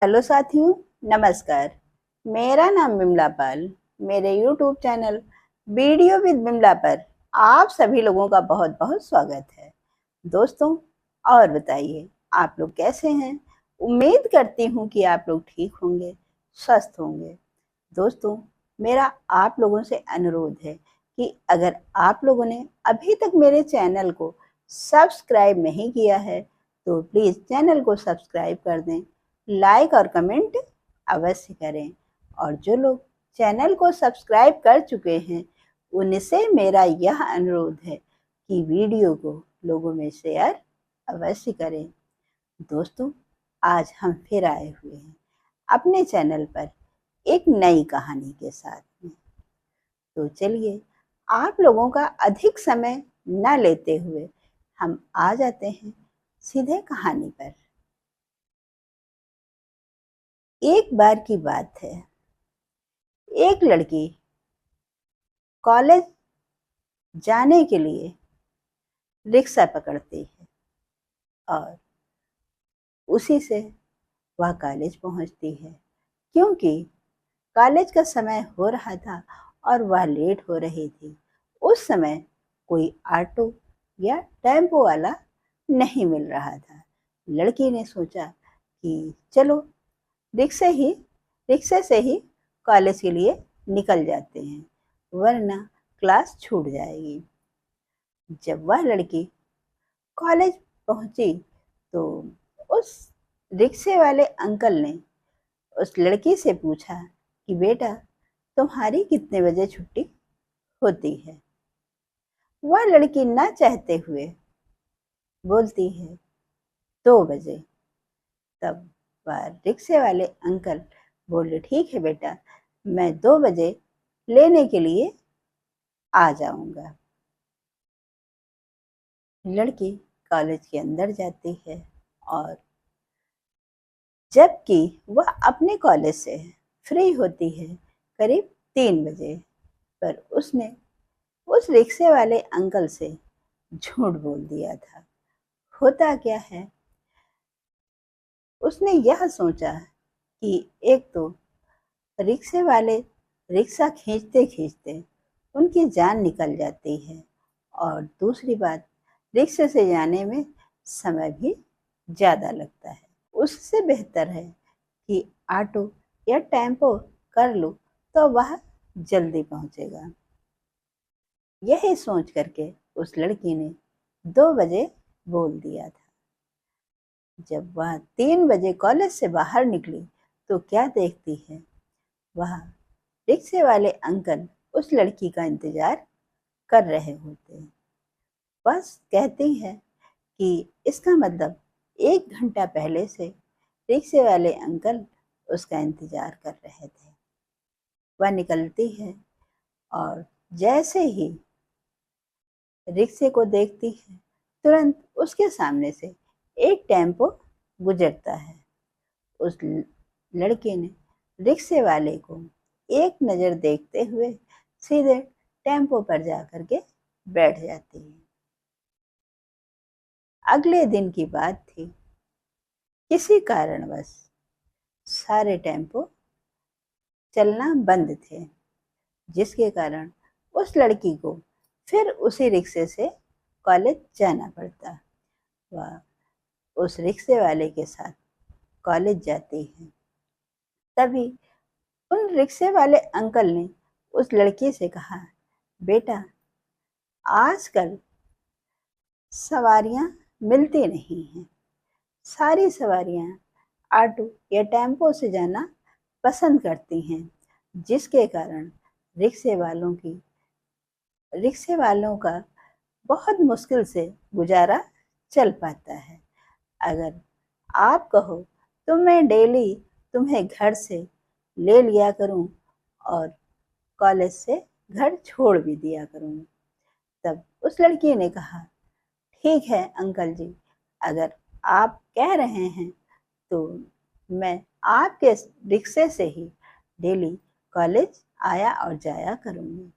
Hello साथियों, नमस्कार। मेरा नाम बिमला पाल। मेरे YouTube channel video with Bimla पर आप सभी लोगों का बहुत बहुत स्वागत है। दोस्तों, और बताइए आप लोग कैसे हैं? उम्मीद करती हूँ कि आप लोग ठीक होंगे, स्वस्थ होंगे। दोस्तों, मेरा आप लोगों से अनुरोध है कि अगर आप लोगों ने अभी तक मेरे चैनल को सब्सक्राइब नहीं किया है तो प्लीज़ चैनल को सब्सक्राइब कर दें, लाइक और कमेंट अवश्य करें। और जो लोग चैनल को सब्सक्राइब कर चुके हैं उनसे मेरा यह अनुरोध है कि वीडियो को लोगों में शेयर अवश्य करें। दोस्तों, आज हम फिर आए हुए हैं अपने चैनल पर एक नई कहानी के साथ में। तो चलिए, आप लोगों का अधिक समय न लेते हुए हम आ जाते हैं सीधे कहानी पर। एक बार की बात है, एक लड़की कॉलेज जाने के लिए रिक्शा पकड़ती है और उसी से वह कॉलेज पहुंचती है, क्योंकि कॉलेज का समय हो रहा था और वह लेट हो रही थी। उस समय कोई ऑटो या टेम्पो वाला नहीं मिल रहा था। लड़की ने सोचा कि चलो रिक्शे रिक्शे से ही कॉलेज के लिए निकल जाते हैं, वरना क्लास छूट जाएगी। जब वह लड़की कॉलेज पहुंची तो उस रिक्शे वाले अंकल ने उस लड़की से पूछा कि बेटा, तुम्हारी कितने बजे छुट्टी होती है? वह लड़की ना चाहते हुए बोलती है 2 बजे। तब वह रिक्शे वाले अंकल बोले, ठीक है बेटा, मैं 2 बजे लेने के लिए आ जाऊंगा। लड़की कॉलेज के अंदर जाती है और जबकि वह अपने कॉलेज से फ्री होती है करीब 3 बजे, पर उसने उस रिक्शे वाले अंकल से झूठ बोल दिया था। होता क्या है, उसने यह सोचा कि एक तो रिक्शे वाले रिक्शा खींचते खींचते उनकी जान निकल जाती है, और दूसरी बात, रिक्शे से जाने में समय भी ज़्यादा लगता है। उससे बेहतर है कि ऑटो या टेम्पो कर लो तो वह जल्दी पहुंचेगा। यही सोच करके उस लड़की ने 2 बजे बोल दिया था। जब वह 3 बजे कॉलेज से बाहर निकली तो क्या देखती है, वह रिक्शे वाले अंकल उस लड़की का इंतजार कर रहे होते हैं। बस कहती है कि इसका मतलब 1 घंटा पहले से रिक्शे वाले अंकल उसका इंतजार कर रहे थे। वह निकलती है और जैसे ही रिक्शे को देखती है, तुरंत उसके सामने से एक टेम्पो गुजरता है। उस लड़के ने रिक्शे वाले को एक नज़र देखते हुए सीधे टेम्पो पर जा करके बैठ जाती है। अगले दिन की बात थी। किसी कारणवश सारे टेम्पो चलना बंद थे, जिसके कारण उस लड़की को फिर उसी रिक्शे से कॉलेज जाना पड़ता। वह उस रिक्शे वाले के साथ कॉलेज जाती है। तभी उन रिक्शे वाले अंकल ने उस लड़की से कहा, बेटा, आजकल सवारियां मिलती नहीं हैं। सारी सवारियां ऑटो या टेम्पो से जाना पसंद करती हैं, जिसके कारण रिक्शे वालों की रिक्शे वालों का बहुत मुश्किल से गुजारा चल पाता है। अगर आप कहो तो मैं डेली तुम्हें घर से ले लिया करूं और कॉलेज से घर छोड़ भी दिया करूं। तब उस लड़की ने कहा, ठीक है अंकल जी, अगर आप कह रहे हैं तो मैं आपके रिक्शे से ही डेली कॉलेज आया और जाया करूंगी।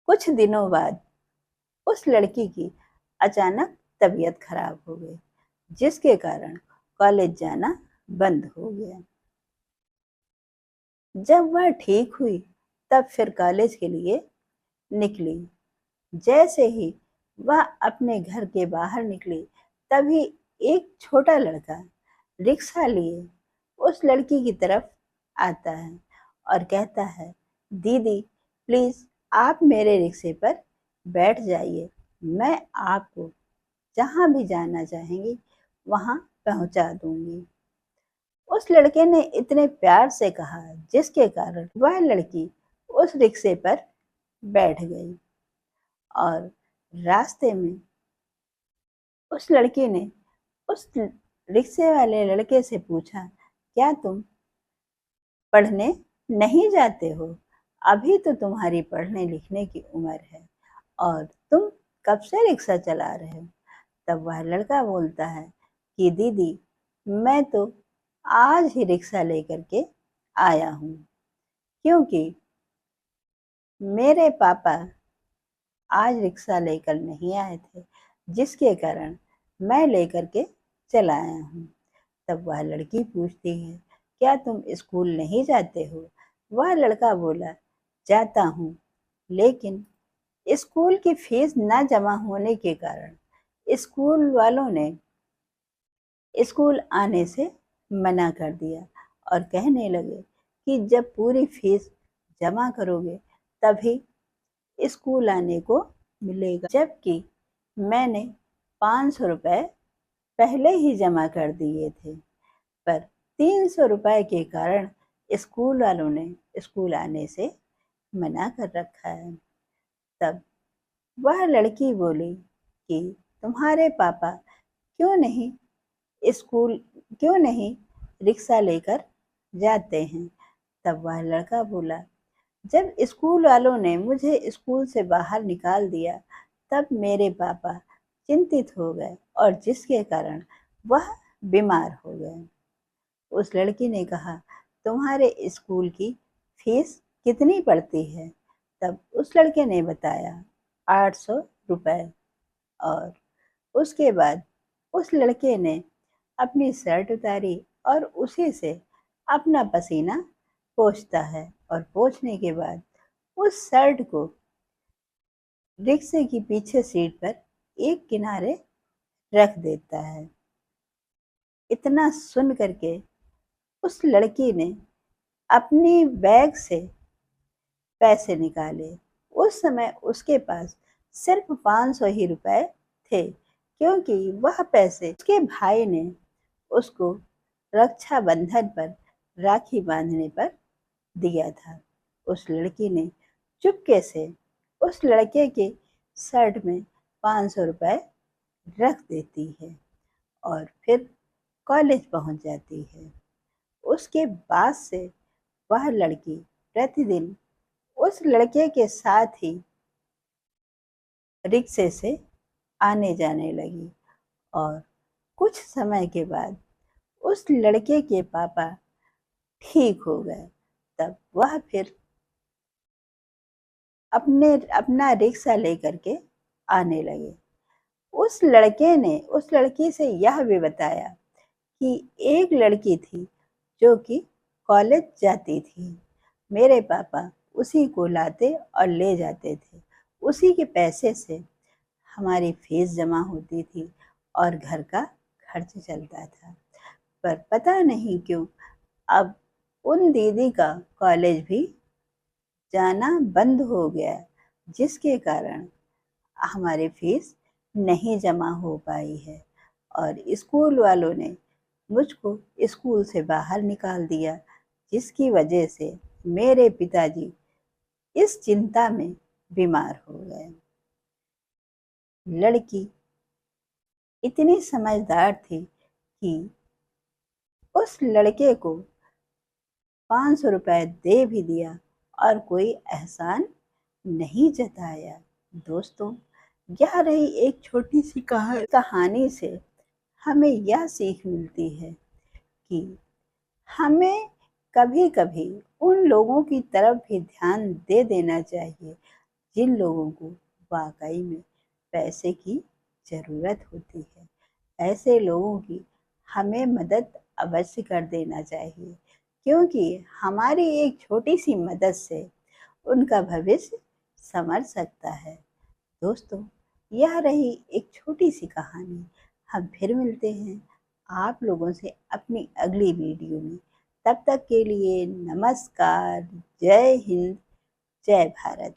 कुछ दिनों बाद उस लड़की की अचानक तबीयत खराब हो गई, जिसके कारण कॉलेज जाना बंद हो गया। जब वह ठीक हुई तब फिर कॉलेज के लिए निकली। जैसे ही वह अपने घर के बाहर निकली, तभी एक छोटा लड़का रिक्शा लिए उस लड़की की तरफ आता है और कहता है, दीदी प्लीज आप मेरे रिक्शे पर बैठ जाइए, मैं आपको जहाँ भी जाना चाहेंगी वहाँ पहुँचा दूंगी। उस लड़के ने इतने प्यार से कहा जिसके कारण वह लड़की उस रिक्शे पर बैठ गई और रास्ते में उस लड़की ने उस रिक्शे वाले लड़के से पूछा, क्या तुम पढ़ने नहीं जाते हो? अभी तो तुम्हारी पढ़ने लिखने की उम्र है और तुम कब से रिक्शा चला रहे हो? तब वह लड़का बोलता है कि दीदी मैं तो आज ही रिक्शा लेकर के आया हूँ, क्योंकि मेरे पापा आज रिक्शा लेकर नहीं आए थे, जिसके कारण मैं लेकर के चला आया हूँ। तब वह लड़की पूछती है, क्या तुम स्कूल नहीं जाते हो? वह लड़का बोला, जाता हूँ, लेकिन स्कूल की फीस न जमा होने के कारण स्कूल वालों ने स्कूल आने से मना कर दिया और कहने लगे कि जब पूरी फीस जमा करोगे तभी स्कूल आने को मिलेगा, जबकि मैंने 500 रुपये पहले ही जमा कर दिए थे, पर 300 रुपये के कारण स्कूल वालों ने स्कूल आने से मना कर रखा है। तब वह लड़की बोली कि तुम्हारे पापा क्यों नहीं स्कूल क्यों नहीं रिक्शा लेकर जाते हैं? तब वह लड़का बोला, जब स्कूल वालों ने मुझे स्कूल से बाहर निकाल दिया तब मेरे पापा चिंतित हो गए और जिसके कारण वह बीमार हो गए। उस लड़की ने कहा, तुम्हारे स्कूल की फीस कितनी पड़ती है? तब उस लड़के ने बताया, 800 रुपये। और उसके बाद उस लड़के ने अपनी शर्ट उतारी और उसी से अपना पसीना पोंछता है और पोंछने के बाद उस शर्ट को रिक्शे की पीछे सीट पर एक किनारे रख देता है। इतना सुन करके उस लड़की ने अपनी बैग से पैसे निकाले। उस समय उसके पास सिर्फ 500 ही रुपए थे, क्योंकि वह पैसे उसके भाई ने उसको रक्षाबंधन पर राखी बांधने पर दिया था। उस लड़की ने चुपके से उस लड़के के शर्ट में 500 रुपए रख देती है और फिर कॉलेज पहुंच जाती है। उसके बाद से वह लड़की प्रतिदिन उस लड़के के साथ ही रिक्शे से आने जाने लगी और कुछ समय के बाद उस लड़के के पापा ठीक हो गए। तब वह फिर अपना रिक्शा लेकर के आने लगे। उस लड़के ने उस लड़की से यह भी बताया कि एक लड़की थी जो कि कॉलेज जाती थी, मेरे पापा उसी को लाते और ले जाते थे, उसी के पैसे से हमारी फीस जमा होती थी और घर का खर्च चलता था। पर पता नहीं क्यों अब उन दीदी का कॉलेज भी जाना बंद हो गया, जिसके कारण हमारी फीस नहीं जमा हो पाई है और स्कूल वालों ने मुझको स्कूल से बाहर निकाल दिया, जिसकी वजह से मेरे पिताजी इस चिंता में बीमार हो गए। लड़की इतनी समझदार थी कि उस लड़के को 500 रुपए दे भी दिया और कोई एहसान नहीं जताया। दोस्तों, यह रही एक छोटी सी कहानी से हमें यह सीख मिलती है कि हमें कभी कभी उन लोगों की तरफ भी ध्यान दे देना चाहिए जिन लोगों को वाकई में पैसे की ज़रूरत होती है। ऐसे लोगों की हमें मदद अवश्य कर देना चाहिए, क्योंकि हमारी एक छोटी सी मदद से उनका भविष्य संवर सकता है। दोस्तों, यह रही एक छोटी सी कहानी। हम फिर मिलते हैं आप लोगों से अपनी अगली वीडियो में। तब तक के लिए नमस्कार। जय हिंद, जय भारत।